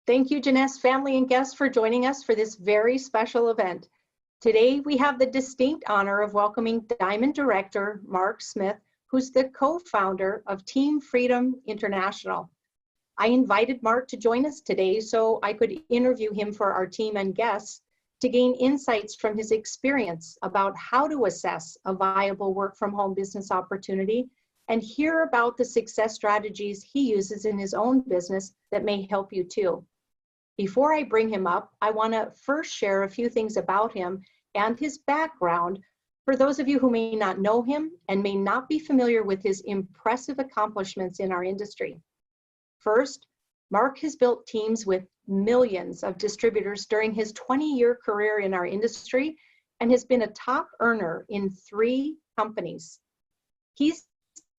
Thank you, Jeunesse family and guests, for joining us for this very special event. Today, we have the distinct honor of welcoming Diamond Director Mark Smith, who's the co-founder of Team Freedom International. I invited Mark to join us today so I could interview him for our team and guests to gain insights from his experience about how to assess a viable work-from-home business opportunity and hear about the success strategies he uses in his own business that may help you too. Before I bring him up, I want to first share a few things about him and his background for those of you who may not know him and may not be familiar with his impressive accomplishments in our industry. First, Mark has built teams with millions of distributors during his 20-year career in our industry and has been a top earner in 3 companies. He's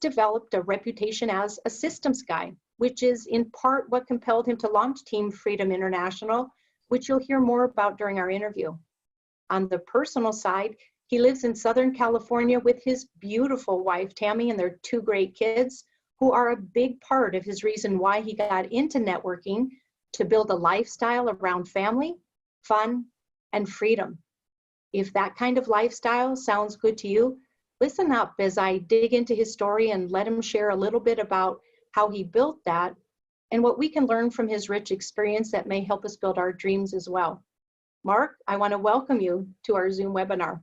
developed a reputation as a systems guy, which is in part what compelled him to launch Team Freedom International, which you'll hear more about during our interview. On the personal side, he lives in Southern California with his beautiful wife, Tammy, and their 2 great kids, who are a big part of his reason why he got into networking, to build a lifestyle around family, fun, and freedom. If that kind of lifestyle sounds good to you, listen up as I dig into his story and let him share a little bit about how he built that and what we can learn from his rich experience that may help us build our dreams as well. Mark, I want to welcome you to our Zoom webinar.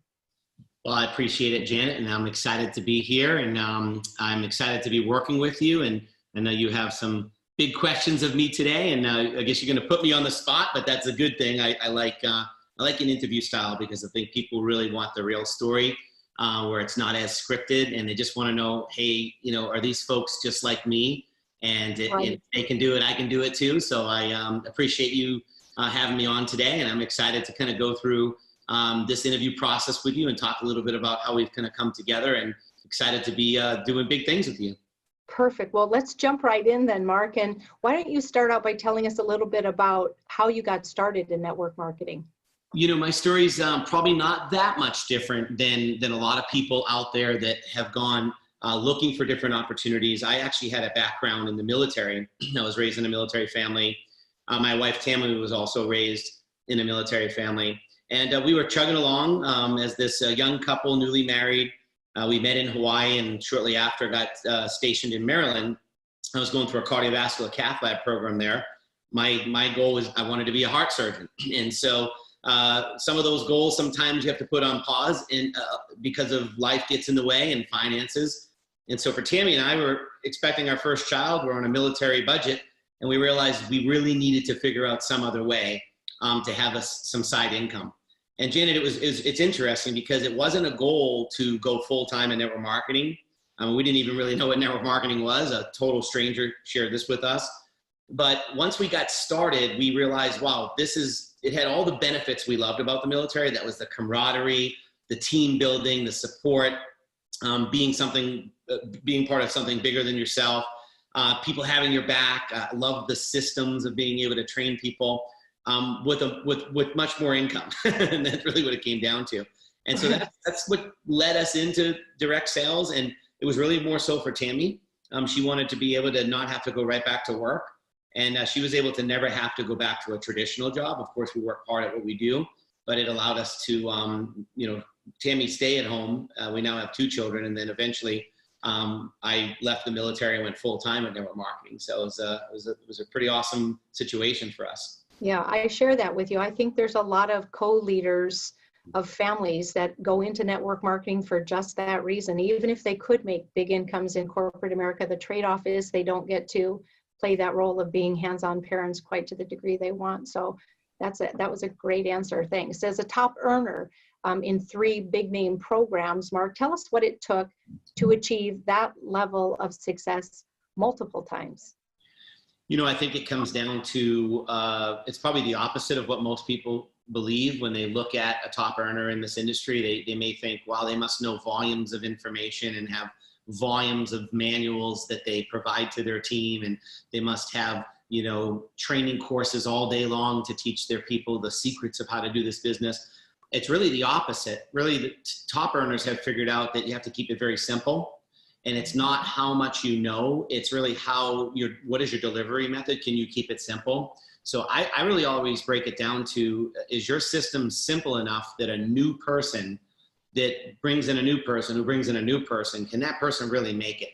Well, I appreciate it, Janet, and I'm excited to be here, and I'm excited to be working with you, and I know you have some big questions of me today, and I guess you're going to put me on the spot, but that's a good thing. I like an interview style because I think people really want the real story, where it's not as scripted, and they just want to know, hey, you know, are these folks just like me? And if they can do it, I can do it too. So I appreciate you having me on today, and I'm excited to kind of go through this interview process with you and talk a little bit about how we've kind of come together, and excited to be doing big things with you. Perfect. Well, let's jump right in then, Mark. And why don't you start out by telling us a little bit about how you got started in network marketing? You know, my story's probably not that much different than a lot of people out there that have gone looking for different opportunities. I actually had a background in the military. I was raised in a military family. My wife, Tammy, was also raised in a military family. And we were chugging along as this young couple, newly married. We met in Hawaii, and shortly after got stationed in Maryland. I was going through a cardiovascular cath lab program there. My goal was I wanted to be a heart surgeon. And so some of those goals sometimes you have to put on pause because of life gets in the way and finances. And so for Tammy and I, were expecting our first child. We're on a military budget, and we realized we really needed to figure out some other way to have some side income. And Janet, it's interesting because it wasn't a goal to go full-time in network marketing. We didn't even really know what network marketing was. A total stranger shared this with us. But once we got started, we realized, wow, it had all the benefits we loved about the military. That was the camaraderie, the team building, the support, being part of something bigger than yourself, people having your back. Loved the systems of being able to train people. With much more income. And that's really what it came down to. And so that's what led us into direct sales. And it was really more so for Tammy. She wanted to be able to not have to go right back to work. And she was able to never have to go back to a traditional job. Of course, we work hard at what we do, but it allowed us to, Tammy stay at home. We now have 2 children. And then eventually I left the military and went full time at network marketing. So it was a pretty awesome situation for us. Yeah, I share that with you. I think there's a lot of co-leaders of families that go into network marketing for just that reason. Even if they could make big incomes in corporate America, the trade-off is they don't get to play that role of being hands-on parents quite to the degree they want. So that was a great answer. Thanks. As a top earner in 3 big name programs, Mark, tell us what it took to achieve that level of success multiple times. You know, I think it comes down to, it's probably the opposite of what most people believe when they look at a top earner in this industry. They may think, wow, they must know volumes of information and have volumes of manuals that they provide to their team. And they must have, you know, training courses all day long to teach their people the secrets of how to do this business. It's really the opposite. Really, the top earners have figured out that you have to keep it very simple. And it's not how much you know, it's really what is your delivery method? Can you keep it simple? So I really always break it down to, is your system simple enough that a new person that brings in a new person who brings in a new person, can that person really make it?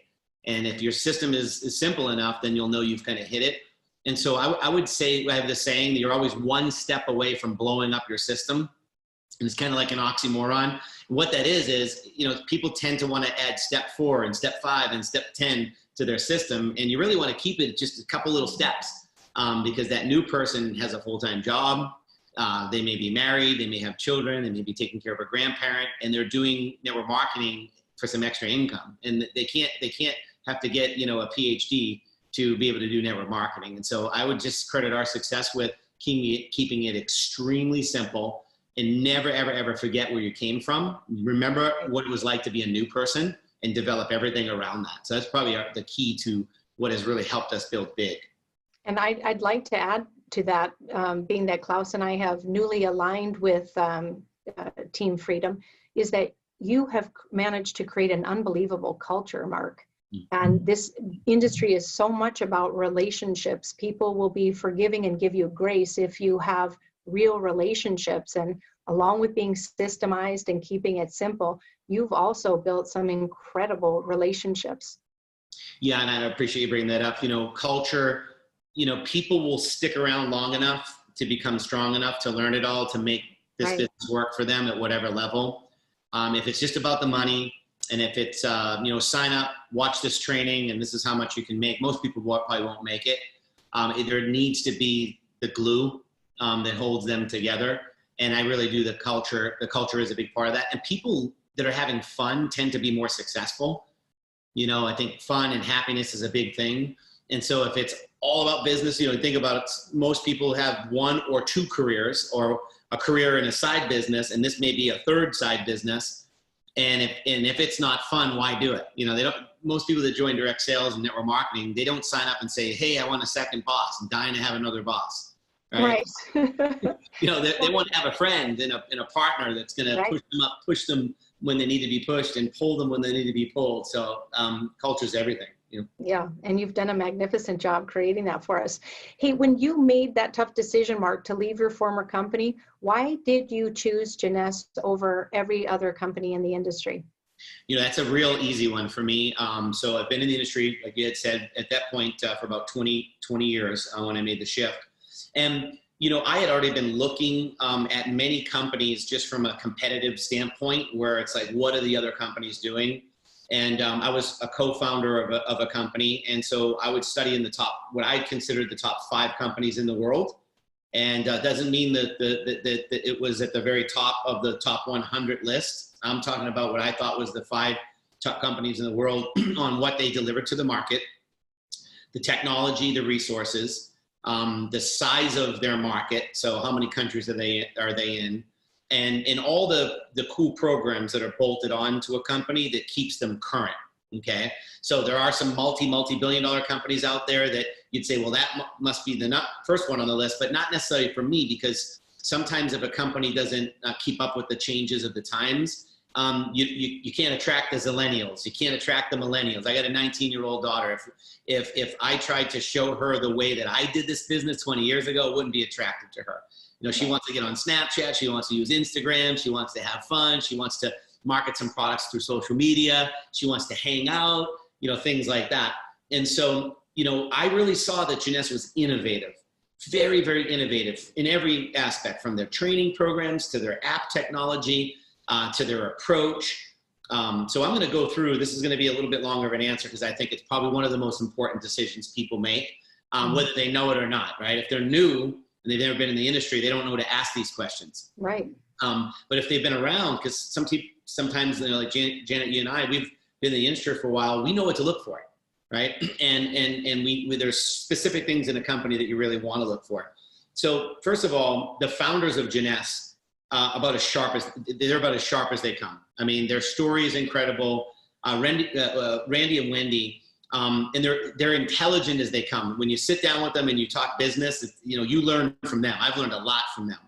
And if your system is simple enough, then you'll know you've kind of hit it. And so I would say, I have this saying that you're always one step away from blowing up your system. And it's kind of like an oxymoron. What that is, you know, people tend to want to add step 4 and step 5 and step 10 to their system. And you really want to keep it just a couple little steps, because that new person has a full-time job. They may be married, they may have children, they may be taking care of a grandparent, and they're doing network marketing for some extra income. And they can't have to get, you know, a PhD to be able to do network marketing. And so I would just credit our success with keeping it extremely simple, and never, ever, ever forget where you came from. Remember what it was like to be a new person and develop everything around that. So that's probably the key to what has really helped us build big. And I'd like to add to that, being that Klaus and I have newly aligned with Team Freedom, is that you have managed to create an unbelievable culture, Mark. And this industry is so much about relationships. People will be forgiving and give you grace if you have real relationships. And along with being systemized and keeping it simple, you've also built some incredible relationships. Yeah, and I appreciate you bringing that up. You know, culture, you know, people will stick around long enough to become strong enough to learn it all, to make this business work for them at whatever level. If it's just about the money, and if it's, you know, sign up, watch this training, and this is how much you can make, most people probably won't make it. There needs to be the glue that holds them together. And I really do the culture is a big part of that. And people that are having fun tend to be more successful. You know, I think fun and happiness is a big thing. And so if it's all about business, you know, think about it, most people have 1 or 2 careers, or a career in a side business, and this may be a third side business. And if it's not fun, why do it? You know, most people that join direct sales and network marketing, they don't sign up and say, hey, I want a second boss. I'm dying to have another boss. Right. You know, they want to have a friend and a partner that's going to push them up, push them when they need to be pushed, and pull them when they need to be pulled. So culture is everything. You know? Yeah, and you've done a magnificent job creating that for us. Hey, when you made that tough decision, Mark, to leave your former company, why did you choose Jeunesse over every other company in the industry? You know, that's a real easy one for me. So I've been in the industry, like you had said, at that point for about 20 years when I made the shift. And, you know, I had already been looking at many companies just from a competitive standpoint, where it's like, what are the other companies doing? And I was a co-founder of a company. And so I would study in the top, what I considered the top 5 companies in the world. And doesn't mean that it was at the very top of the top 100 list. I'm talking about what I thought was the 5 top companies in the world on what they delivered to the market, the technology, the resources, the size of their market. So how many countries are they in? And all the cool programs that are bolted on to a company that keeps them current, okay? So there are some multi-billion-dollar companies out there that you'd say, well, that must be the first one on the list, but not necessarily for me, because sometimes if a company doesn't keep up with the changes of the times, you can't attract the zillennials, you can't attract the millennials. I got a 19-year-old daughter. If I tried to show her the way that I did this business 20 years ago, it wouldn't be attractive to her. You know, she wants to get on Snapchat, she wants to use Instagram, she wants to have fun, she wants to market some products through social media, she wants to hang out, you know, things like that. And so, you know, I really saw that Jeunesse was innovative, very, very innovative in every aspect, from their training programs to their app technology, to their approach. So I'm going to go through, this is going to be a little bit longer of an answer, because I think it's probably one of the most important decisions people make, whether they know it or not, right? If they're new, and they've never been in the industry, they don't know to ask these questions. Right. But if they've been around, because sometimes, you know, like Janet, you and I, we've been in the industry for a while, we know what to look for, right? And there's specific things in a company that you really want to look for. So first of all, the founders of Jeunesse, they're about as sharp as they come. I mean, their story is incredible. Randy and Wendy, and they're intelligent as they come. When you sit down with them and you talk business, you know, you learn from them. I've learned a lot from them.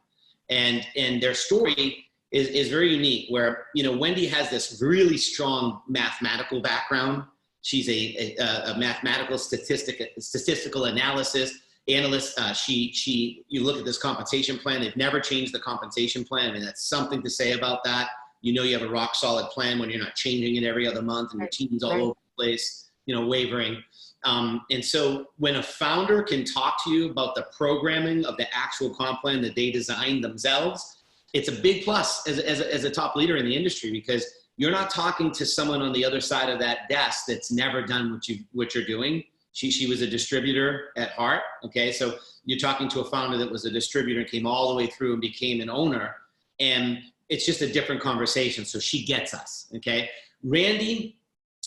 And their story is very unique, where, you know, Wendy has this really strong mathematical background. She's a mathematical statistical analysis. analyst. You look at this compensation plan. They've never changed the compensation plan. I mean, that's something to say about that. You know, you have a rock solid plan when you're not changing it every other month and your team's all over the place, you know, wavering. And so when a founder can talk to you about the programming of the actual comp plan that they designed themselves, it's a big plus as a top leader in the industry, because you're not talking to someone on the other side of that desk that's never done what you're doing. She was a distributor at heart. Okay. So you're talking to a founder that was a distributor and came all the way through and became an owner. And it's just a different conversation. So she gets us. Okay. Randy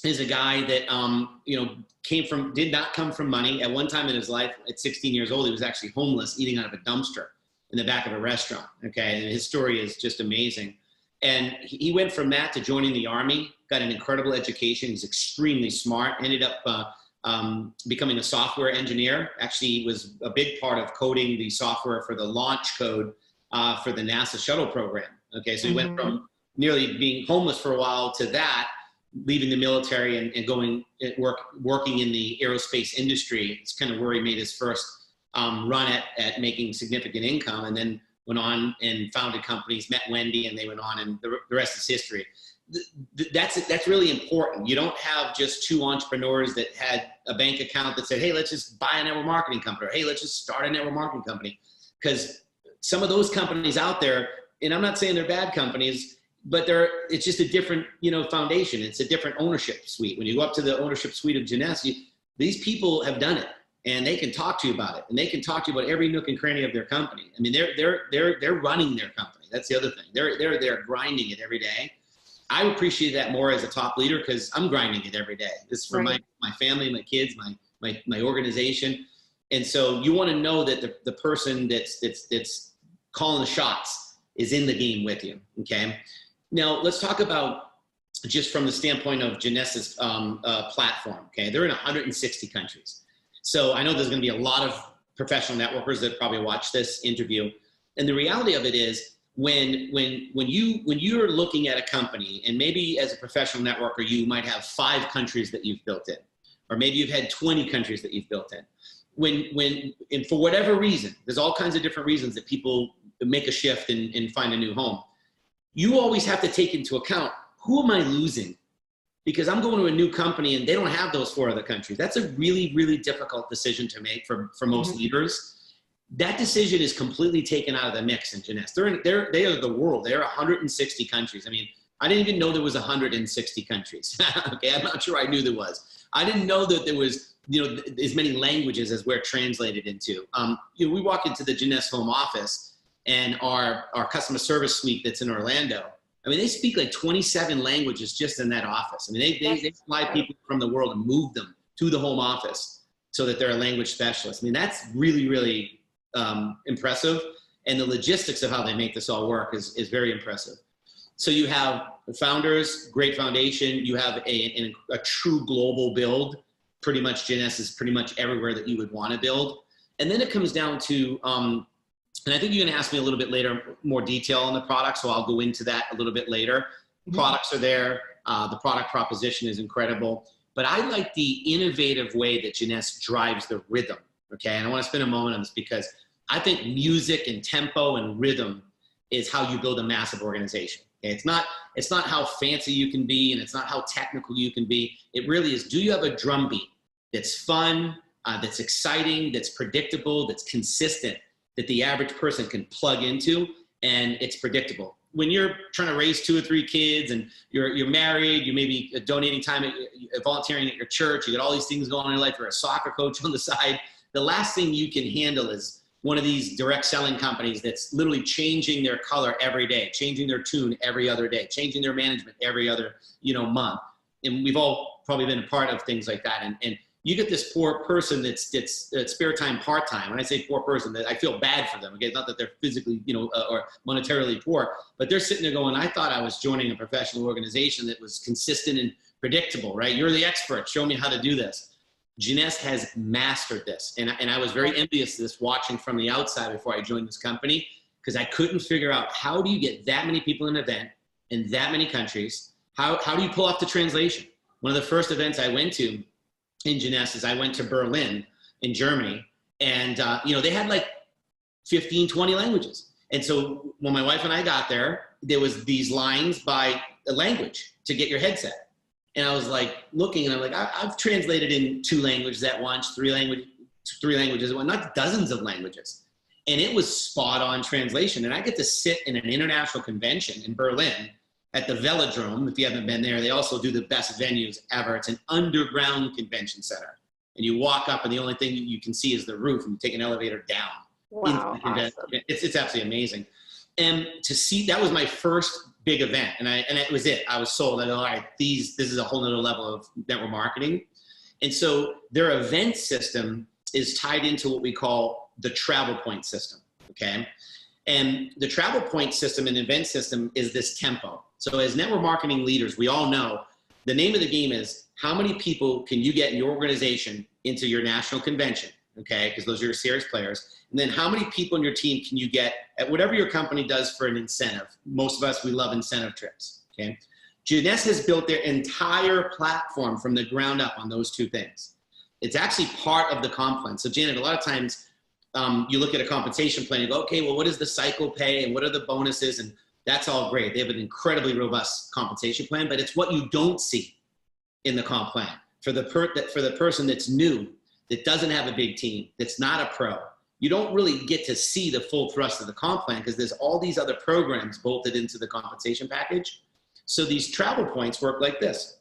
is a guy that, you know, did not come from money. At one time in his life, at 16 years old, he was actually homeless, eating out of a dumpster in the back of a restaurant. Okay. And his story is just amazing. And he went from that to joining the Army, got an incredible education. He's extremely smart, ended up becoming a software engineer. Actually was a big part of coding the software for the launch code for the NASA shuttle program. Okay. So he went from nearly being homeless for a while to that, leaving the military and going working in the aerospace industry. It's kind of where he made his first run at making significant income, and then went on and founded companies, met Wendy, and they went on, and the rest is history. That's really important. You don't have just two entrepreneurs that had a bank account that said, hey, let's just buy a network marketing company, or hey, let's just start a network marketing company. Because some of those companies out there, and I'm not saying they're bad companies, but it's just a different, you know, foundation. It's a different ownership suite. When you go up to the ownership suite of Jeunesse, these people have done it, and they can talk to you about it, and they can talk to you about every nook and cranny of their company. I mean, they're running their company. That's the other thing. They're grinding it every day. I appreciate that more as a top leader, because I'm grinding it every day. This is for my family, my kids, my organization. And so you want to know that the person that's calling the shots is in the game with you. Okay. Now let's talk about, just from the standpoint of Jeunesse's platform. Okay. They're in 160 countries. So I know there's going to be a lot of professional networkers that probably watch this interview. And the reality of it is, when you're looking at a company, and maybe as a professional networker, you might have 5 countries that you've built in, or maybe you've had 20 countries that you've built in. And for whatever reason, there's all kinds of different reasons that people make a shift and find a new home. You always have to take into account, who am I losing? Because I'm going to a new company and they don't have those 4 other countries. That's a really, really difficult decision to make for most leaders. That decision is completely taken out of the mix in Jeunesse. They are the world. They're 160 countries. I mean, I didn't even know there was 160 countries. Okay, I'm not sure I knew there was. I didn't know that there was, you know, as many languages as we're translated into. You know, we walk into the Jeunesse home office, and our customer service suite that's in Orlando, I mean, they speak like 27 languages just in that office. I mean, they fly people from the world and move them to the home office so that they're a language specialist. I mean, that's really, really impressive. And the logistics of how they make this all work is very impressive. So you have the founders, great foundation. You have a true global build. Pretty much Jeunesse is pretty much everywhere that you would want to build. And then it comes down to, and I think you're going to ask me a little bit later, more detail on the product. So I'll go into that a little bit later. Products are there. The product proposition is incredible. But I like the innovative way that Jeunesse drives the rhythm. Okay. And I want to spend a moment on this, because I think music and tempo and rhythm is how you build a massive organization. Okay? It's not how fancy you can be, and it's not how technical you can be. It really is, do you have a drum beat that's fun, that's exciting, that's predictable, that's consistent, that the average person can plug into, and it's predictable. When you're trying to raise 2 or 3 kids, and you're married, you may be donating time, volunteering at your church, you got all these things going on in your life, you're a soccer coach on the side, the last thing you can handle is one of these direct selling companies that's literally changing their color every day, changing their tune every other day, changing their management every other, you know, month. And we've all probably been a part of things like that. And you get this poor person that's spare time, part-time. When I say poor person, that I feel bad for them. Okay, not that they're physically, you know, or monetarily poor, but they're sitting there going, I thought I was joining a professional organization that was consistent and predictable, right? You're the expert. Show me how to do this. Jeunesse has mastered this. And I was very envious of this, watching from the outside before I joined this company, because I couldn't figure out, how do you get that many people in an event in that many countries? How do you pull off the translation? One of the first events I went to in Jeunesse is I went to Berlin in Germany, And, they had like 15, 20 languages. And so when my wife and I got there was these lines by a language to get your headset. And I was like looking and I'm like, I've translated in 2 languages at once, 3 languages at once, not dozens of languages. And it was spot on translation. And I get to sit in an international convention in Berlin at the Velodrome. If you haven't been there, they also do the best venues ever. It's an underground convention center. And you walk up and the only thing you can see is the roof and you take an elevator down. Wow, awesome. It's absolutely amazing. And to see, that was my first big event. And it was it. I was sold. I go, all right, this is a whole nother level of network marketing. And so their event system is tied into what we call the travel point system, okay? And the travel point system and event system is this tempo. So as network marketing leaders, we all know the name of the game is how many people can you get in your organization into your national convention, okay? Because those are your serious players. And then how many people in your team can you get at whatever your company does for an incentive? Most of us, we love incentive trips, okay? Jeunesse has built their entire platform from the ground up on those 2 things. It's actually part of the comp plan. So Janet, a lot of times you look at a compensation plan, you go, okay, well, what is the cycle pay and what are the bonuses? And that's all great. They have an incredibly robust compensation plan, but it's what you don't see in the comp plan. For the person that's new, that doesn't have a big team, that's not a pro, you don't really get to see the full thrust of the comp plan because there's all these other programs bolted into the compensation package. So these travel points work like this.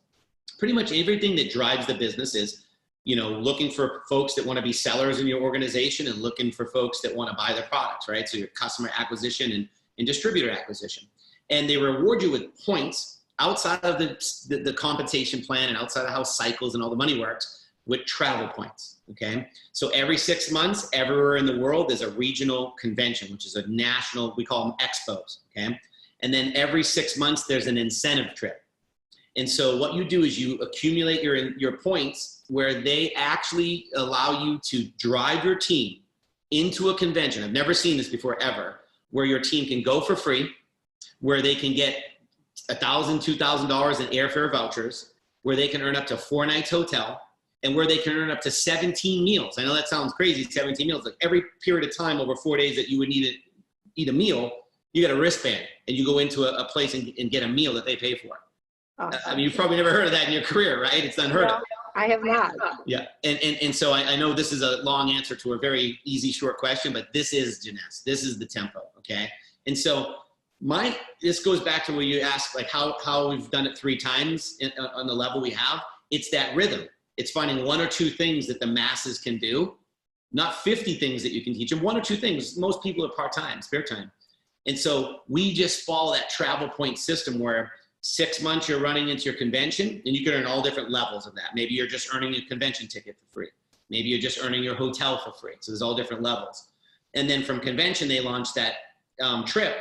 Pretty much everything that drives the business is, looking for folks that want to be sellers in your organization and looking for folks that want to buy their products, right? So your customer acquisition and distributor acquisition. And they reward you with points outside of the compensation plan and outside of how cycles and all the money works with travel points, okay? So every 6 months, everywhere in the world, there's a regional convention, which is a national, we call them expos, okay? And then every 6 months, there's an incentive trip. And so what you do is you accumulate your points where they actually allow you to drive your team into a convention. I've never seen this before ever, where your team can go for free, where they can get $1,000, $2,000 in airfare vouchers, where they can earn up to 4 nights hotel, and where they can earn up to 17 meals. I know that sounds crazy, 17 meals. Like every period of time over 4 days that you would need to eat a meal, you get a wristband and you go into a place and get a meal that they pay for. Awesome. I mean, you've probably never heard of that in your career, right? It's unheard of. I have not. Yeah, and so I know this is a long answer to a very easy, short question, but this is Jeunesse. This is the tempo, okay? And so this goes back to where you asked, like how we've done it 3 times on the level we have. It's that rhythm. It's finding 1 or 2 things that the masses can do, not 50 things that you can teach them. 1 or 2 things. Most people are part-time, spare time. And so we just follow that travel point system where 6 months you're running into your convention and you can earn all different levels of that. Maybe you're just earning a convention ticket for free. Maybe you're just earning your hotel for free. So there's all different levels. And then from convention, they launched that trip.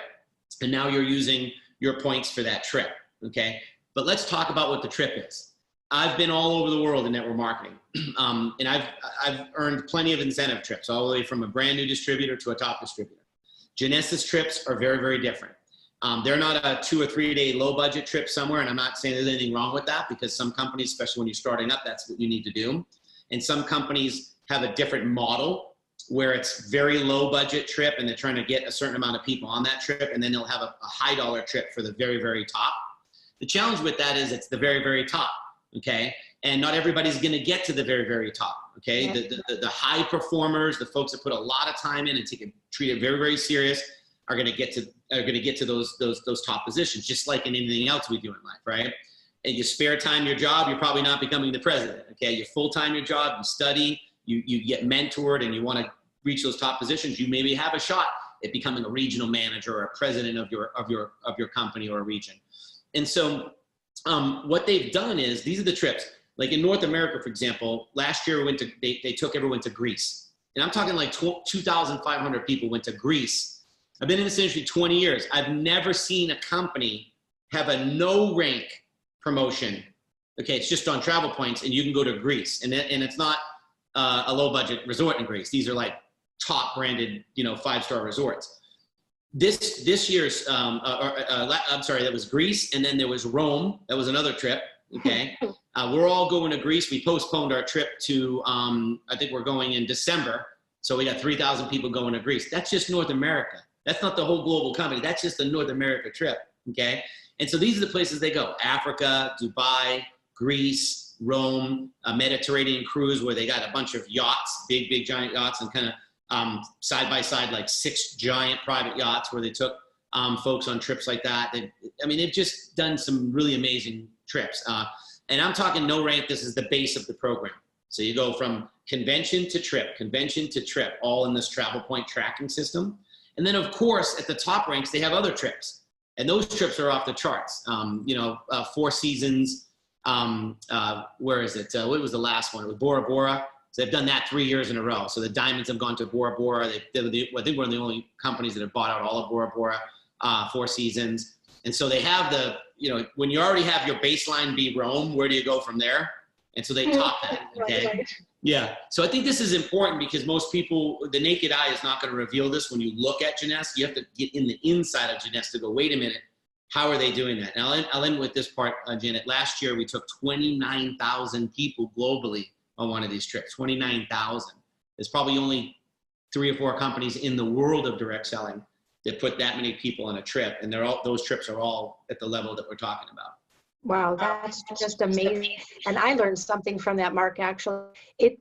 And now you're using your points for that trip, okay? But let's talk about what the trip is. I've been all over the world in network marketing. And I've earned plenty of incentive trips, all the way from a brand new distributor to a top distributor. Jeunesse's trips are very, very different. They're not a 2 or 3 day low budget trip somewhere. And I'm not saying there's anything wrong with that because some companies, especially when you're starting up, that's what you need to do. And some companies have a different model where it's very low budget trip and they're trying to get a certain amount of people on that trip. And then they'll have a high dollar trip for the very, very top. The challenge with that is it's the very, very top. Okay. And not everybody's going to get to the very, very top. Okay. Yeah. The high performers, the folks that put a lot of time in and treat it very, very serious are going to get to those top positions, just like in anything else we do in life. Right. And you spare time your job, you're probably not becoming the president. Okay. You full-time your job, you study, you get mentored and you want to reach those top positions. You maybe have a shot at becoming a regional manager or a president of your company or a region. And so what they've done is, these are the trips. Like in North America, for example, last year they took everyone to Greece. And I'm talking like 2,500 people went to Greece. I've been in this industry 20 years. I've never seen a company have a no rank promotion. Okay, it's just on travel points and you can go to Greece. And it's not a low budget resort in Greece. These are like top branded, 5-star resorts. This year's, I'm sorry, that was Greece. And then there was Rome. That was another trip. Okay. We're all going to Greece. We postponed our trip to, I think we're going in December So we got 3,000 people going to Greece. That's just North America. That's not the whole global company. That's just the North America trip, okay? And so these are the places they go: Africa, Dubai, Greece, Rome, a Mediterranean cruise where they got a bunch of yachts, big, giant yachts, and kind of side by side, like 6 giant private yachts where they took folks on trips like that. They've just done some really amazing trips. And I'm talking no rank. This is the base of the program. So you go from convention to trip, all in this travel point tracking system. And then, of course, at the top ranks, they have other trips. And those trips are off the charts. 4 Seasons. Where is it? What was the last one? It was Bora Bora. So they've done that 3 years in a row. So the Diamonds have gone to Bora Bora. I think we're the only companies that have bought out all of Bora Bora, 4 Seasons. And so they have when you already have your baseline be Rome, where do you go from there? And so they top that, okay? Right. Yeah, so I think this is important because most people, the naked eye is not going to reveal this when you look at Jeunesse. You have to get in the inside of Jeunesse to go, wait a minute, how are they doing that? Now, I'll end with this part, Janet. Last year, we took 29,000 people globally on one of these trips, 29,000. There's probably only 3 or 4 companies in the world of direct selling that put that many people on a trip, and those trips are all at the level that we're talking about. Wow, that's just amazing. And I learned something from that, Mark, actually. It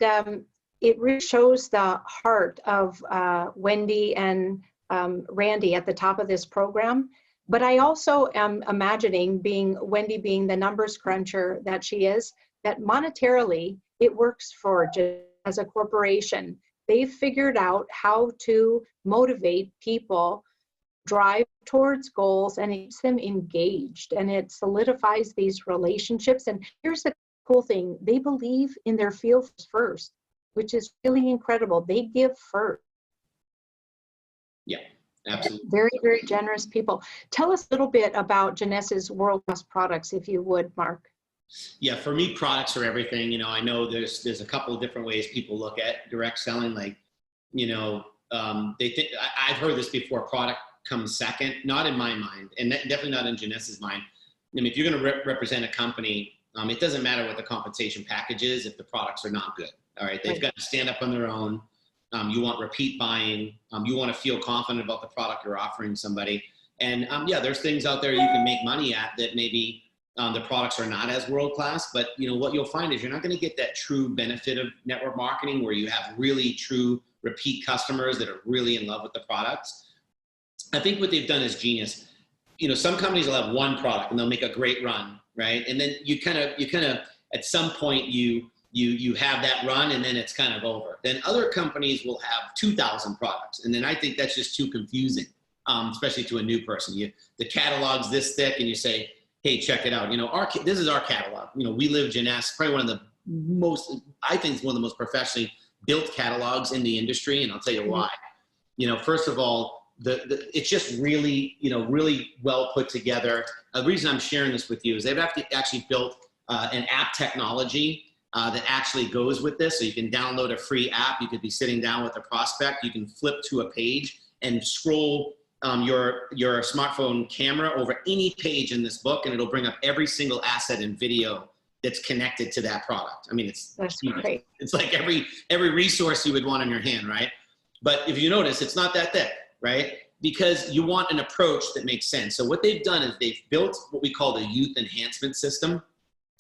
really shows the heart of Wendy and Randy at the top of this program. But I also am imagining Wendy being the numbers cruncher that she is, that monetarily it works for just as a corporation. They've figured out how to motivate people, drive towards goals, and it keeps them engaged, and it solidifies these relationships. And here's the cool thing: they believe in their field first, which is really incredible. They give first. Yeah, absolutely. Very, very generous people. Tell us a little bit about Jeunesse's world-class products, if you would, Mark. Yeah, for me, products are everything. I know there's a couple of different ways people look at direct selling. Like, they think, I've heard this before, product comes second. Not in my mind, and definitely not in Jeunesse's mind. If you're going to represent a company, it doesn't matter what the compensation package is if the products are not good. All right, they've got to stand up on their own. You want repeat buying. You want to feel confident about the product you're offering somebody. And there's things out there you can make money at that maybe the products are not as world-class, but what you'll find is you're not going to get that true benefit of network marketing where you have really true repeat customers that are really in love with the products. I think what they've done is genius. Some companies will have one product and they'll make a great run, right? And then you kind of at some point you have that run and then it's kind of over. Then other companies will have 2,000 products, and then I think that's just too confusing, especially to a new person. The catalog's this thick, and you say, hey, check it out. This is our catalog. We Live Jeunesse, probably one of the most, I think it's one of the most professionally built catalogs in the industry, and I'll tell you why. First of all, it's just really, really well put together. The reason I'm sharing this with you is they've actually built an app technology that actually goes with this. So you can download a free app. You could be sitting down with a prospect. You can flip to a page and scroll your smartphone camera over any page in this book, and it'll bring up every single asset and video that's connected to that product. I mean, that's great. It's like every resource you would want in your hand, right? But if you notice, it's not that thick, right? Because you want an approach that makes sense. So what they've done is they've built what we call the youth enhancement system.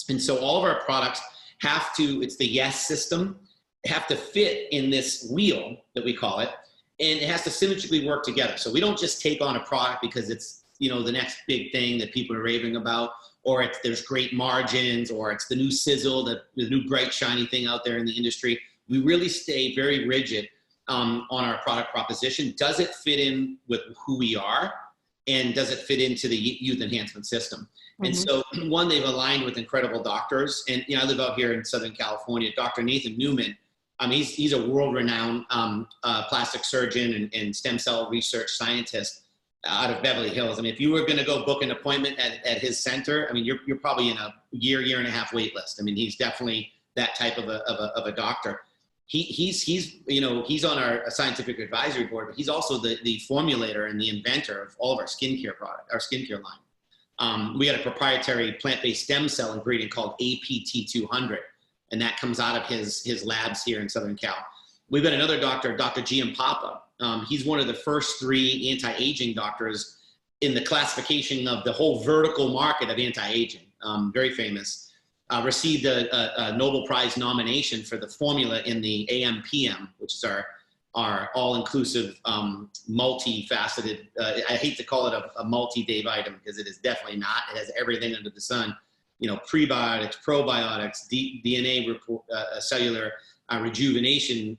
And so all of our products it's the yes system, have to fit in this wheel that we call it, and it has to synergistically work together. So we don't just take on a product because it's, the next big thing that people are raving about, or there's great margins, or it's the new sizzle, the new bright, shiny thing out there in the industry. We really stay very rigid on our product proposition. Does it fit in with who we are? And does it fit into the youth enhancement system? Mm-hmm. And so one, they've aligned with incredible doctors. And I live out here in Southern California. Dr. Nathan Newman, he's a world-renowned plastic surgeon and stem cell research scientist out of Beverly Hills. If you were going to go book an appointment at his center, you're probably in a year and a half wait list. He's definitely that type of a doctor. He's on our scientific advisory board, but he's also the formulator and the inventor of all of our skincare line. We got a proprietary plant-based stem cell ingredient called APT200, and that comes out of his labs here in Southern Cal. We've got another doctor, Dr. G.M. Papa. He's one of the first 3 anti-aging doctors in the classification of the whole vertical market of anti-aging. Very famous. Received a Nobel Prize nomination for the formula in the AM/PM, which is our all-inclusive, multifaceted, I hate to call it a multi-day vitamin because it is definitely not. It has everything under the sun, you know, prebiotics, probiotics, DNA, cellular rejuvenation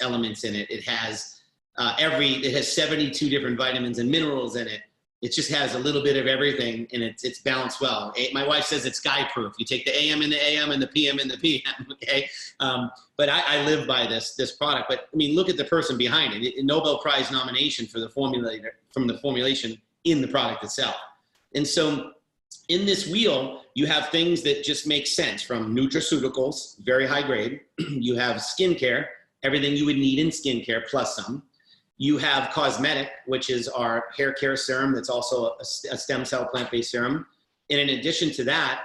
elements in it. It has it has 72 different vitamins and minerals in it. It just has a little bit of everything, and it's balanced well. My wife says it's sky-proof. You take the AM in the AM and the PM in the PM, okay? But I live by this product. But, I mean, look at the person behind it. Nobel Prize nomination for the formulation in the product itself. And so in this wheel, you have things that just make sense, from nutraceuticals, very high grade. You have skincare, everything you would need in skincare plus some. You have cosmetic, which is our hair care serum. That's also a stem cell plant-based serum. And in addition to that,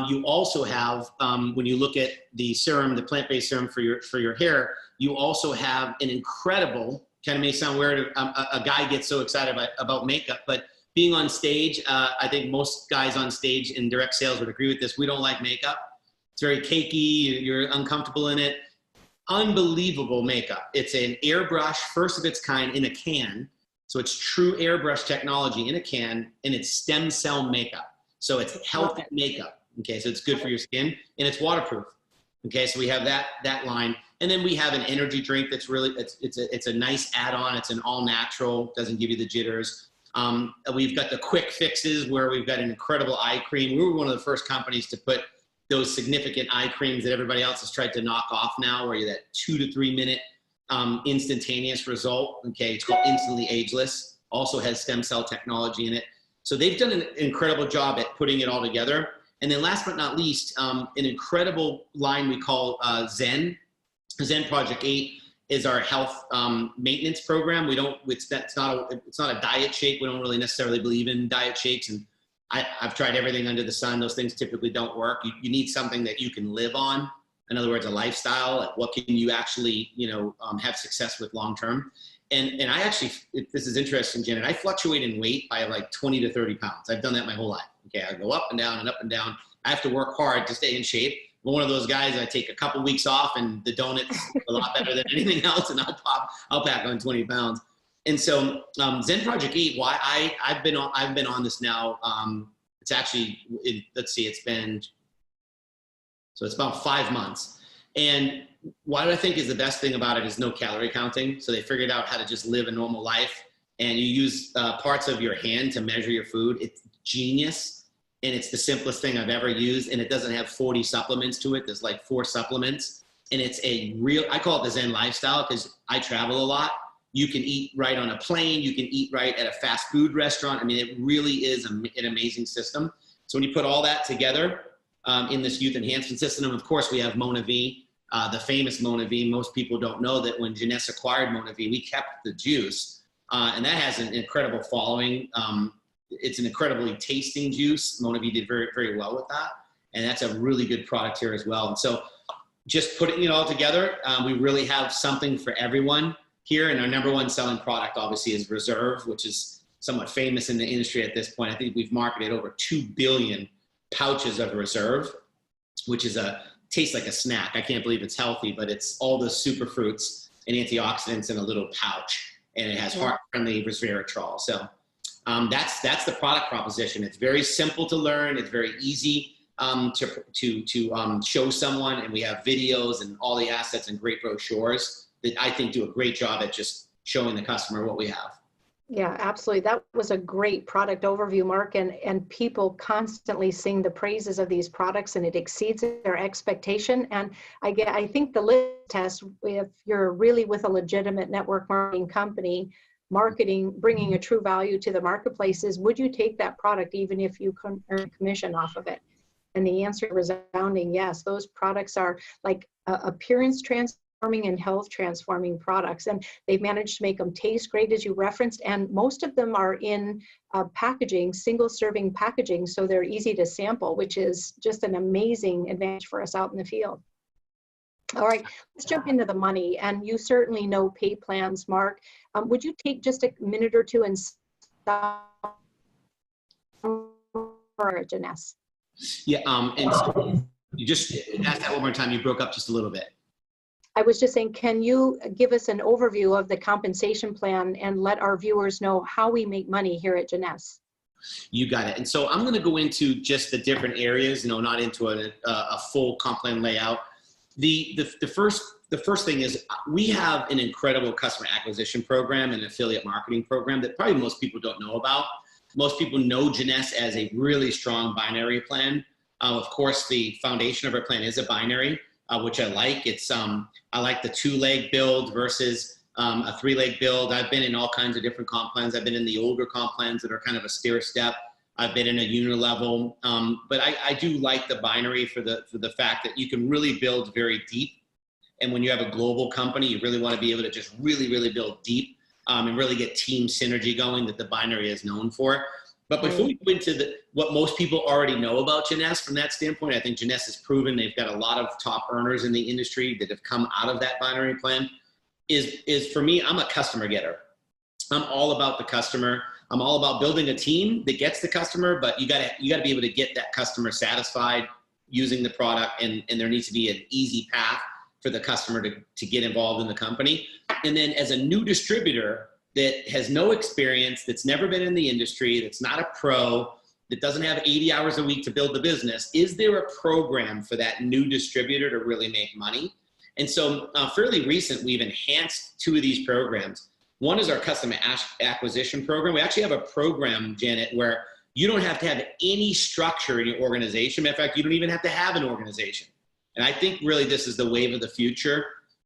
you also have, when you look at the serum, the plant-based serum for your hair, you also have an incredible, kind of may sound weird, a guy gets so excited about makeup, but being on stage, I think most guys on stage in direct sales would agree with this. We don't like makeup. It's very cakey. You're uncomfortable in it. Unbelievable makeup. It's an airbrush, first of its kind, in a can. So it's true airbrush technology in a can, and it's stem cell makeup. So it's healthy makeup. Okay, so it's good for your skin, and it's waterproof. Okay, so we have that line, and then we have an energy drink that's really it's a nice add-on. It's an all natural, doesn't give you the jitters. We've got the quick fixes where we've got an incredible eye cream. We were one of the first companies to put those significant eye creams that everybody else has tried to knock off now, where you're that 2 to 3 minute instantaneous result. Okay, it's called Instantly Ageless. Also has stem cell technology in it. So they've done an incredible job at putting it all together. And then last but not least, an incredible line we call Zen. Zen Project 8 is our health maintenance program. It's not a diet shake. We don't really necessarily believe in diet shakes, and I've tried everything under the sun. Those things typically don't work. You need something that you can live on. In other words, a lifestyle. Like, what can you actually, have success with long term? And I actually, this is interesting, Janet, I fluctuate in weight by like 20 to 30 pounds. I've done that my whole life. Okay, I go up and down and up and down. I have to work hard to stay in shape. I'm one of those guys, I take a couple weeks off, and the donut's a lot better than anything else, and I'll pack on 20 pounds. And so Zen Project 8, why I've been on this now. It's actually, it's about 5 months. And what I think is the best thing about it is no calorie counting. So they figured out how to just live a normal life, and you use parts of your hand to measure your food. It's genius, and it's the simplest thing I've ever used. And it doesn't have 40 supplements to it. There's like 4 supplements, and it's I call it the Zen lifestyle because I travel a lot. You can eat right on a plane. You can eat right at a fast food restaurant. I mean, it really is an amazing system. So when you put all that together in this youth enhancement system, and of course we have Mona V, the famous Mona V. Most people don't know that when Jeunesse acquired Mona V, we kept the juice, and that has an incredible following. It's an incredibly tasting juice. Mona V did very, very well with that, and that's a really good product here as well. And so just putting it all together, we really have something for everyone here. And our number one selling product obviously is Reserve, which is somewhat famous in the industry at this point. I think we've marketed over 2 billion pouches of Reserve, which tastes like a snack. I can't believe it's healthy, but it's all the superfruits and antioxidants in a little pouch, and it has heart-friendly resveratrol. So that's the product proposition. It's very simple to learn. It's very easy to show someone, and we have videos and all the assets and great brochures that I think do a great job at just showing the customer what we have. Yeah, absolutely. That was a great product overview, Mark, and people constantly sing the praises of these products, and it exceeds their expectation. And I think the litmus test, if you're really with a legitimate network marketing company, bringing a true value to the marketplace, is would you take that product even if you couldn't earn a commission off of it? And the answer is resounding yes. Those products are like appearance transforming and health transforming products, and they've managed to make them taste great, as you referenced, and most of them are in packaging, single serving packaging, so they're easy to sample, which is just an amazing advantage for us out in the field. All right, let's jump into the money. And you certainly know pay plans, Mark. Would you take just a minute or two and stop for Jeunesse? Yeah, and so you just ask that one more time. You broke up just a little bit. I was just saying, can you give us an overview of the compensation plan and let our viewers know how we make money here at Jeunesse? You got it. And so I'm going to go into just the different areas, not into a full comp plan layout. The first thing is we have an incredible customer acquisition program and affiliate marketing program that probably most people don't know about. Most people know Jeunesse as a really strong binary plan. Of course, the foundation of our plan is a binary, which I like. I like the 2-leg build versus a 3-leg build. I've been in all kinds of different comp plans. I've been in the older comp plans that are kind of a stair step. I've been in a unilevel, but I do like the binary for the fact that you can really build very deep. And when you have a global company, you really want to be able to just really, really build deep and really get team synergy going that the binary is known for. But before we go into what most people already know about Jeunesse from that standpoint, I think Jeunesse has proven they've got a lot of top earners in the industry that have come out of that binary plan. Is for me, I'm a customer getter. I'm all about the customer. I'm all about building a team that gets the customer, but you gotta be able to get that customer satisfied using the product, and there needs to be an easy path for the customer to get involved in the company. And then as a new distributor that has no experience, that's never been in the industry, that's not a pro, that doesn't have 80 hours a week to build the business, is there a program for that new distributor to really make money? And so fairly recent, we've enhanced 2 of these programs. One is our customer acquisition program. We actually have a program, Janet, where you don't have to have any structure in your organization. In fact, you don't even have to have an organization. And I think really this is the wave of the future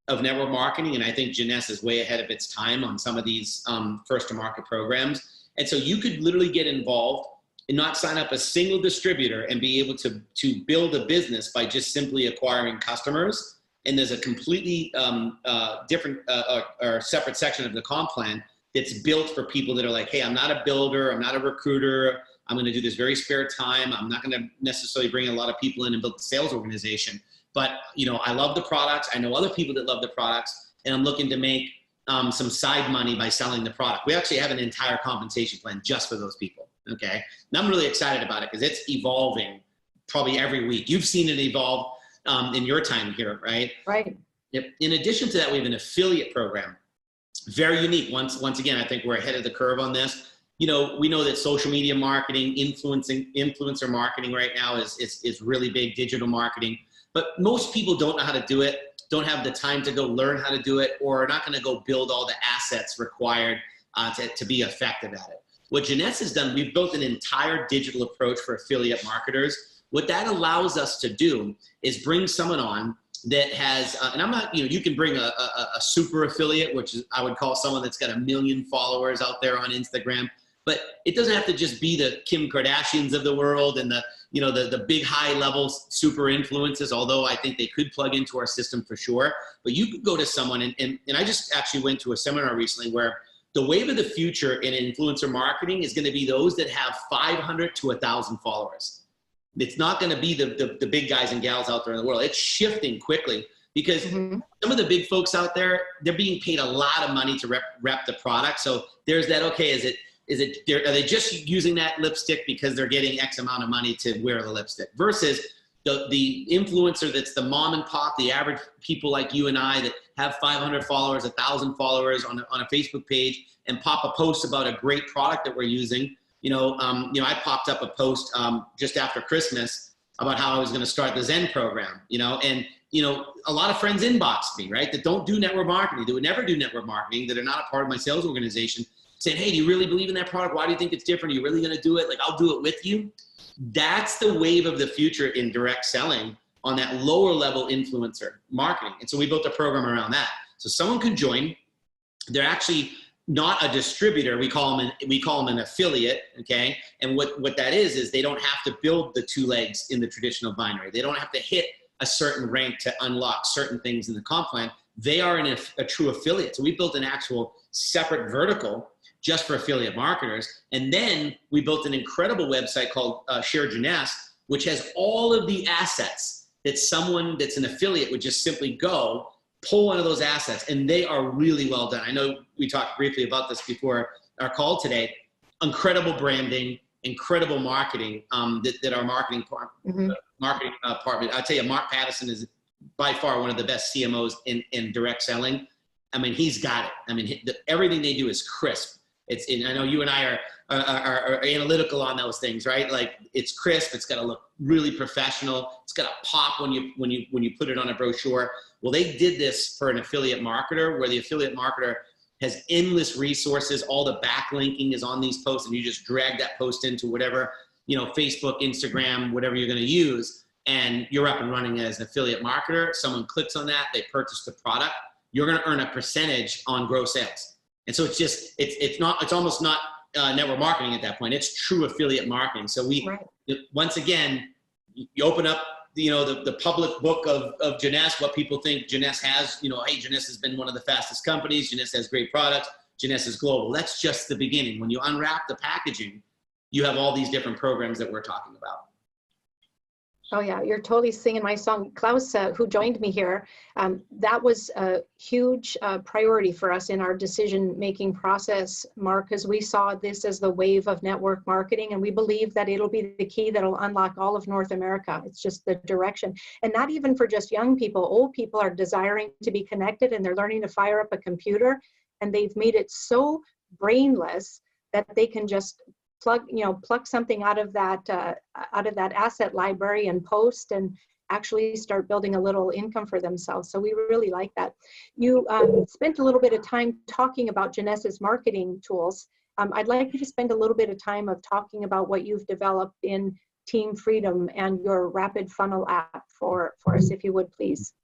of network marketing. And I think Jeunesse is way ahead of its time on some of these first to market programs. And so you could literally get involved and not sign up a single distributor and be able to build a business by just simply acquiring customers. And there's a completely different or separate section of the comp plan that's built for people that are like, hey, I'm not a builder, I'm not a recruiter, I'm going to do this very spare time. I'm not going to necessarily bring a lot of people in and build a sales organization. But I love the products. I know other people that love the products, and I'm looking to make some side money by selling the product. We actually have an entire compensation plan just for those people. Okay, and I'm really excited about it because it's evolving probably every week. You've seen it evolve in your time here, right? Right. Yep. In addition to that, we have an affiliate program. Very unique. Once again, I think we're ahead of the curve on this. We know that social media marketing, influencer marketing right now is really big, digital marketing. But most people don't know how to do it, don't have the time to go learn how to do it, or are not going to go build all the assets required to be effective at it. What Jeunesse has done, we've built an entire digital approach for affiliate marketers. What that allows us to do is bring someone on that has, and I'm not, you can bring a super affiliate, which is, I would call someone that's got 1 million followers out there on Instagram. But it doesn't have to just be the Kim Kardashians of the world and the big high level super influencers, although I think they could plug into our system for sure. But you could go to someone, and I just actually went to a seminar recently where the wave of the future in influencer marketing is going to be those that have 500 to 1,000 followers. It's not going to be the big guys and gals out there in the world. It's shifting quickly because some of the big folks out there, they're being paid a lot of money to rep the product. So there's that, okay, are they just using that lipstick because they're getting X amount of money to wear the lipstick versus the influencer that's the mom and pop, the average people like you and I that have 500 followers, 1,000 followers on a Facebook page and pop a post about a great product that we're using. I popped up a post just after Christmas about how I was going to start the Zen program, and a lot of friends inboxed me, right, that don't do network marketing, that would never do network marketing, that are not a part of my sales organization, saying, hey, do you really believe in that product? Why do you think it's different? Are you really going to do it? Like, I'll do it with you. That's the wave of the future in direct selling on that lower level influencer marketing. And so we built a program around that. So someone can join. They're actually not a distributor. We call them an affiliate. Okay. And what that is they don't have to build the 2 legs in the traditional binary. They don't have to hit a certain rank to unlock certain things in the comp plan. They are a true affiliate. So we built an actual separate vertical just for affiliate marketers. And then we built an incredible website called Jeunesse, which has all of the assets that someone that's an affiliate would just simply go pull one of those assets, and they are really well done. I know we talked briefly about this before our call today. Incredible branding, incredible marketing that our marketing department. I'll tell you, Mark Patterson is by far one of the best CMOs in direct selling. I mean, he's got it. I mean, everything they do is crisp. And I know you and I are analytical on those things, right? Like, it's crisp. It's got to look really professional. It's got to pop when you put it on a brochure. Well, they did this for an affiliate marketer, where the affiliate marketer has endless resources. All the backlinking is on these posts, and you just drag that post into whatever, Facebook, Instagram, whatever you're going to use, and you're up and running as an affiliate marketer. Someone clicks on that, they purchase the product. You're going to earn a percentage on gross sales. And so it's almost not network marketing at that point. It's true affiliate marketing. So once again, you open up, the public book of Jeunesse, what people think Jeunesse has, hey, Jeunesse has been one of the fastest companies. Jeunesse has great products. Jeunesse is global. That's just the beginning. When you unwrap the packaging, you have all these different programs that we're talking about. Oh yeah, you're totally singing my song. Klaus, who joined me here, that was a huge priority for us in our decision-making process, Mark, because we saw this as the wave of network marketing, and we believe that it'll be the key that'll unlock all of North America. It's just the direction. And not even for just young people. Old people are desiring to be connected, and they're learning to fire up a computer, and they've made it so brainless that they can just pluck something out of that asset library and post and actually start building a little income for themselves. So we really like that. You spent a little bit of time talking about Jeunesse's marketing tools. I'd like you to spend a little bit of time of talking about what you've developed in Team Freedom and your rapid funnel app for us, if you would, please.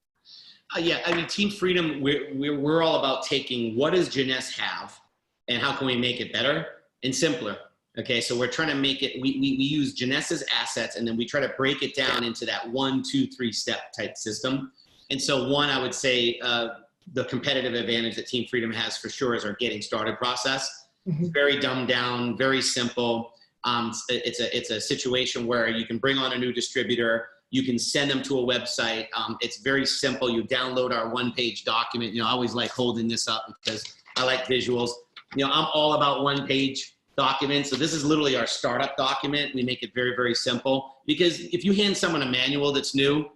Yeah, I mean, Team Freedom, we're all about taking what does Jeunesse have and how can we make it better and simpler. Okay, so we're trying to make it, we use Jeunesse's assets, and then we try to break it down into that 1, 2, 3 step type system. And so one, I would say the competitive advantage that Team Freedom has for sure is our getting started process. Mm-hmm. It's very dumbed down, very simple. It's a situation where you can bring on a new distributor, you can send them to a website. It's very simple. You download our one-page document. I always like holding this up because I like visuals. I'm all about one-page document. So this is literally our startup document. We make it very, very simple, because if you hand someone a manual that's new,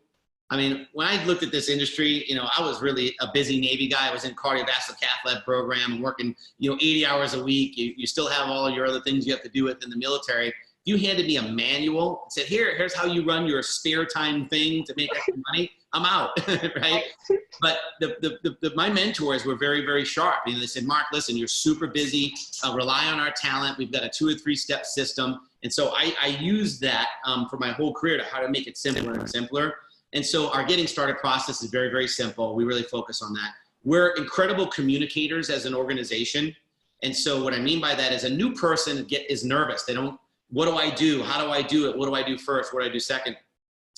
I mean, when I looked at this industry, I was really a busy Navy guy. I was in cardiovascular cath lab program and working, 80 hours a week. You still have all of your other things you have to do within the military. If you handed me a manual and said, here's how you run your spare time thing to make extra money, I'm out, right? But my mentors were very, very sharp. They said, Mark, listen, you're super busy. Rely on our talent. We've got a 2 or 3 step system. And so I used that for my whole career to how to make it simpler and simpler. And so our getting started process is very, very simple. We really focus on that. We're incredible communicators as an organization. And so what I mean by that is a new person is nervous. They don't, what do I do? How do I do it? What do I do first? What do I do second?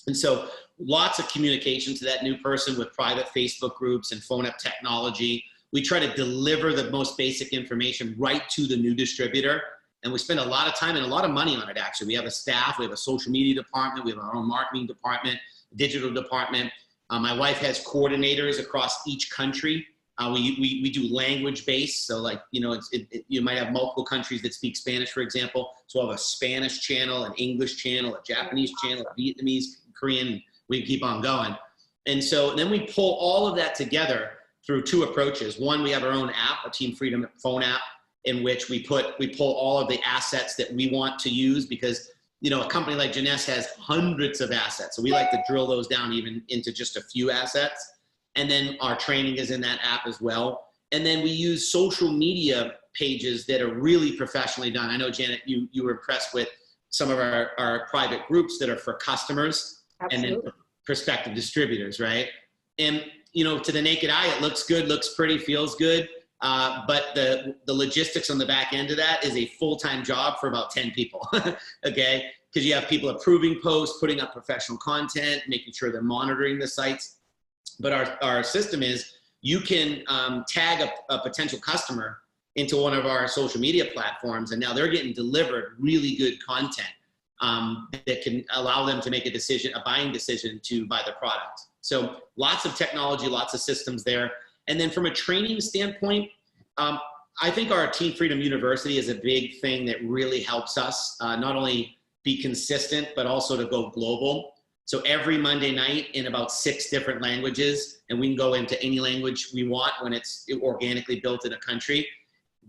And so lots of communication to that new person with private Facebook groups and phone up technology. We try to deliver the most basic information right to the new distributor. And we spend a lot of time and a lot of money on it, actually. We have a staff, we have a social media department, we have our own marketing department, digital department. My wife has coordinators across each country. We do language based. So like, you might have multiple countries that speak Spanish, for example. So we'll have a Spanish channel, an English channel, a Japanese channel, a Vietnamese, Korean, we can keep on going. And so then we pull all of that together through 2 approaches. One, we have our own app, a Team Freedom phone app, in which we pull all of the assets that we want to use, because a company like Jeunesse has hundreds of assets. So we like to drill those down even into just a few assets. And then our training is in that app as well. And then we use social media pages that are really professionally done. I know, Janet, you were impressed with some of our private groups that are for customers. Absolutely. And then prospective distributors, right? And, to the naked eye, it looks good, looks pretty, feels good. But the logistics on the back end of that is a full-time job for about 10 people, okay? Because you have people approving posts, putting up professional content, making sure they're monitoring the sites. But our system is you can tag a potential customer into one of our social media platforms, and now they're getting delivered really good content. that can allow them to make a buying decision to buy the product. So lots of technology, lots of systems there. And then from a training standpoint, I think our Team Freedom University is a big thing that really helps us not only be consistent, but also to go global. So every Monday night in about 6 different languages, and we can go into any language we want when it's organically built in a country.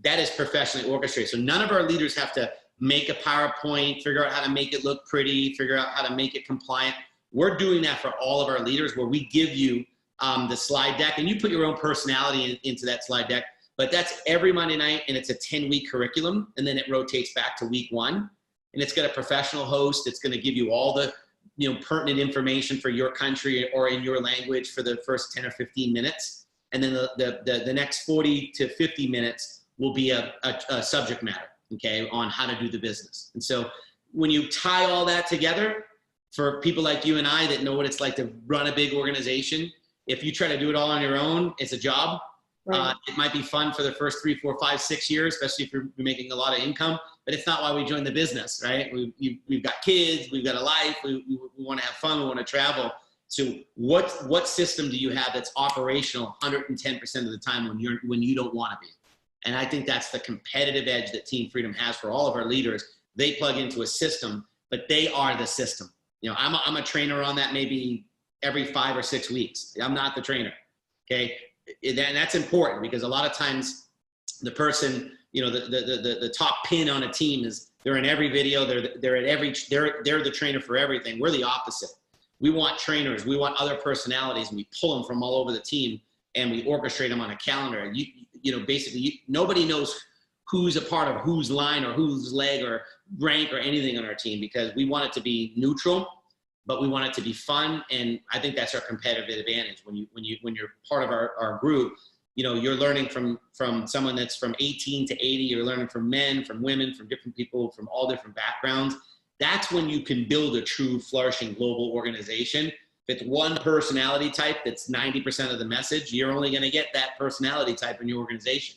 That is professionally orchestrated. So none of our leaders have to make a PowerPoint, figure out how to make it look pretty, figure out how to make it compliant. We're doing that for all of our leaders, where we give you the slide deck, and you put your own personality into that slide deck. But that's every Monday night, and it's a 10-week curriculum, and then it rotates back to week 1. And it's got a professional host. It's going to give you all the pertinent information for your country or in your language for the first 10 or 15 minutes. And then the next 40 to 50 minutes will be a subject matter, okay, on how to do the business. And so when you tie all that together, for people like you and I that know what it's like to run a big organization, if you try to do it all on your own, it's a job. Right. It might be fun for the first 3, 4, 5, 6 years, especially if you're making a lot of income, but it's not why we joined the business, right? We've got kids, we've got a life, we want to have fun, we want to travel. So what system do you have that's operational 110% of the time when you don't want to be? And I think that's the competitive edge that Team Freedom has for all of our leaders. They plug into a system, but they are the system. I'm a trainer on that maybe every 5 or 6 weeks. I'm not the trainer, okay? And that's important, because a lot of times the person, the top pin on a team is they're in every video, they're the trainer for everything. We're the opposite. We want trainers, we want other personalities, and we pull them from all over the team, and we orchestrate them on a calendar. And basically nobody knows who's a part of whose line or whose leg or rank or anything on our team, because we want it to be neutral, but we want it to be fun. And I think that's our competitive advantage. When you're part of our group, you're learning from someone that's from 18 to 80, you're learning from men, from women, from different people, from all different backgrounds. That's when you can build a true flourishing global organization. If it's one personality type that's 90% of the message, you're only going to get that personality type in your organization.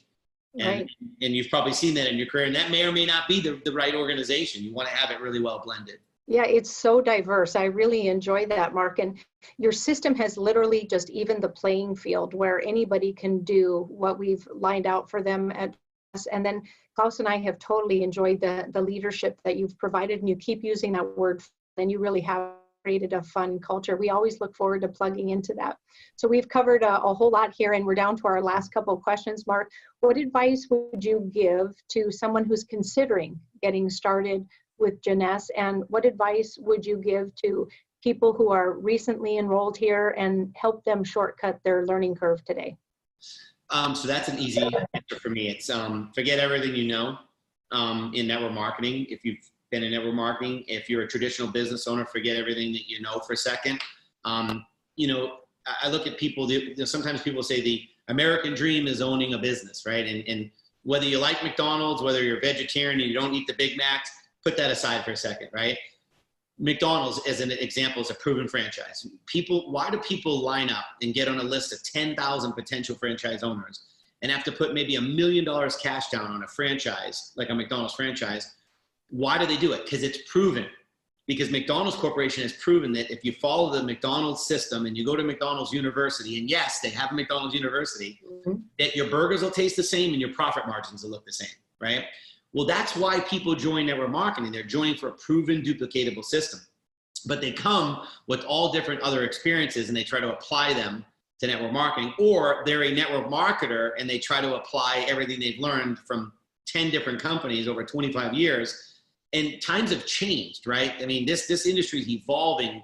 Right. And you've probably seen that in your career, and that may or may not be the right organization. You want to have it really well blended. Yeah, it's so diverse. I really enjoy that, Mark. And your system has literally just evened the playing field, where anybody can do what we've lined out for them at us. And then Klaus and I have totally enjoyed the leadership that you've provided, and you keep using that word, and you really have created a fun culture. We always look forward to plugging into that. So we've covered a whole lot here, and we're down to our last couple of questions. Mark, what advice would you give to someone who's considering getting started with Jeunesse, and what advice would you give to people who are recently enrolled here and help them shortcut their learning curve today? So that's an easy answer for me. It's forget everything you know in network marketing. If you've been in network marketing, if you're a traditional business owner, forget everything that you know for a second. I look at people, sometimes people say the American dream is owning a business, right? And whether you like McDonald's, whether you're a vegetarian and you don't eat the Big Macs, put that aside for a second, right? McDonald's, as an example, is a proven franchise. Why do people line up and get on a list of 10,000 potential franchise owners and have to put maybe $1 million cash down on a franchise, like a McDonald's franchise? Why do they do it? Because it's proven. Because McDonald's Corporation has proven that if you follow the McDonald's system and you go to McDonald's University, and yes, they have McDonald's University, that your burgers will taste the same and your profit margins will look the same, right? Well, that's why people join network marketing. They're joining for a proven, duplicatable system. But they come with all different other experiences, and they try to apply them to network marketing. Or they're a network marketer and they try to apply everything they've learned from 10 different companies over 25 years. And times have changed, right? I mean, this industry is evolving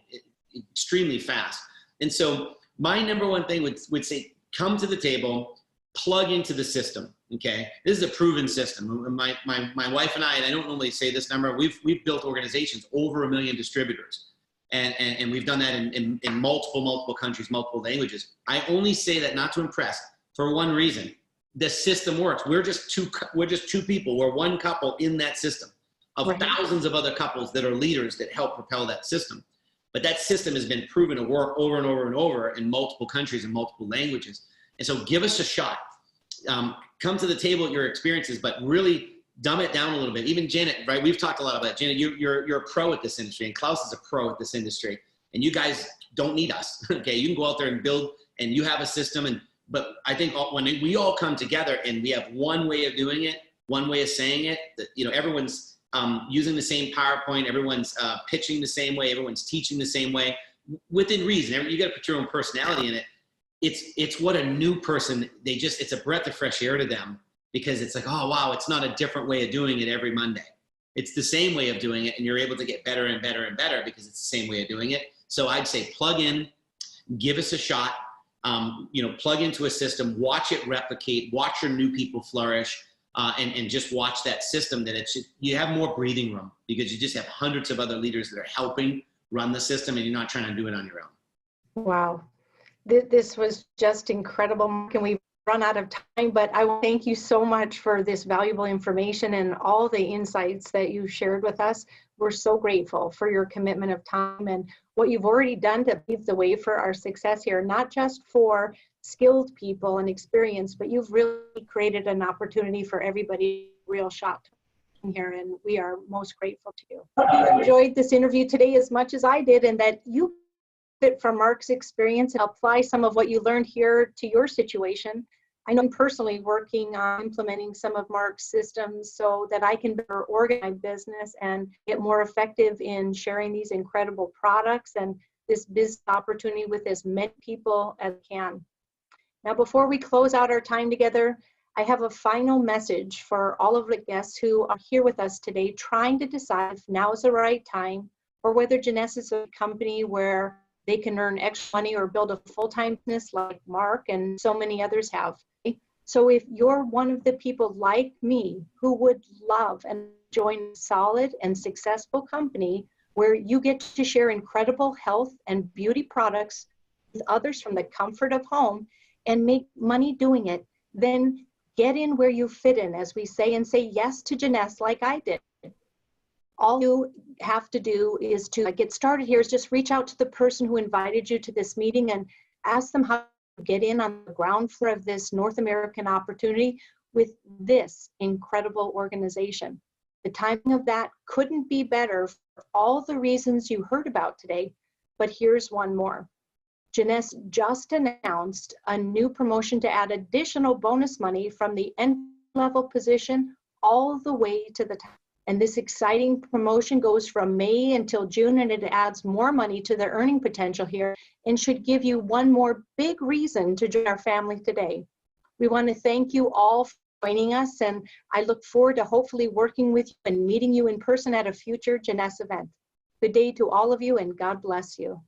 extremely fast. And so my number one thing would say, come to the table, plug into the system. Okay, this is a proven system. My wife and I don't normally say this number, we've built organizations over 1 million distributors, and we've done that in multiple countries, multiple languages. I only say that not to impress, for one reason: the system works. We're just two people. We're one couple in that system of thousands of other couples that are leaders that help propel that system. But that system has been proven to work over and over and over in multiple countries and multiple languages. And so give us a shot. Come to the table with your experiences, but really dumb it down a little bit. Even Janet, right? We've talked a lot about it. Janet, you're a pro at this industry, and Klaus is a pro at this industry, and you guys don't need us. Okay, you can go out there and build, and you have a system. But I think when we all come together and we have one way of doing it, one way of saying it, that, you know, everyone's using the same PowerPoint, everyone's pitching the same way, everyone's teaching the same way, within reason. You got to put your own personality in it. It's what a new person, it's a breath of fresh air to them, because it's like, oh, wow, it's not a different way of doing it every Monday. It's the same way of doing it, and you're able to get better and better and better because it's the same way of doing it. So I'd say plug in, give us a shot, you know, plug into a system, watch it replicate, watch your new people flourish, and just watch that system, that you have more breathing room, because you just have hundreds of other leaders that are helping run the system, and you're not trying to do it on your own. Wow. This was just incredible. Can we run out of time? But I want to thank you so much for this valuable information and all the insights that you shared with us. We're so grateful for your commitment of time and what you've already done to pave the way for our success here, not just for skilled people and experience, but you've really created an opportunity for everybody, real shot here, and we are most grateful to you. I enjoyed this interview today as much as I did, and that you it from Mark's experience and apply some of what you learned here to your situation. I know I'm personally working on implementing some of Mark's systems so that I can better organize business and get more effective in sharing these incredible products and this business opportunity with as many people as I can. Now, before we close out our time together, I have a final message for all of the guests who are here with us today, trying to decide if now is the right time, or whether Jeunesse is a company where they can earn extra money or build a full-time business like Mark and so many others have. So if you're one of the people like me who would love and join a solid and successful company where you get to share incredible health and beauty products with others from the comfort of home and make money doing it, then get in where you fit in, as we say, and say yes to Jeunesse like I did. All you have to do is to get started here is just reach out to the person who invited you to this meeting and ask them how to get in on the ground floor of this North American opportunity with this incredible organization. The timing of that couldn't be better for all the reasons you heard about today, but here's one more. Jeunesse just announced a new promotion to add additional bonus money from the entry-level position all the way to the top. And this exciting promotion goes from May until June, and it adds more money to the earning potential here and should give you one more big reason to join our family today. We want to thank you all for joining us, and I look forward to hopefully working with you and meeting you in person at a future Jeunesse event. Good day to all of you, and God bless you.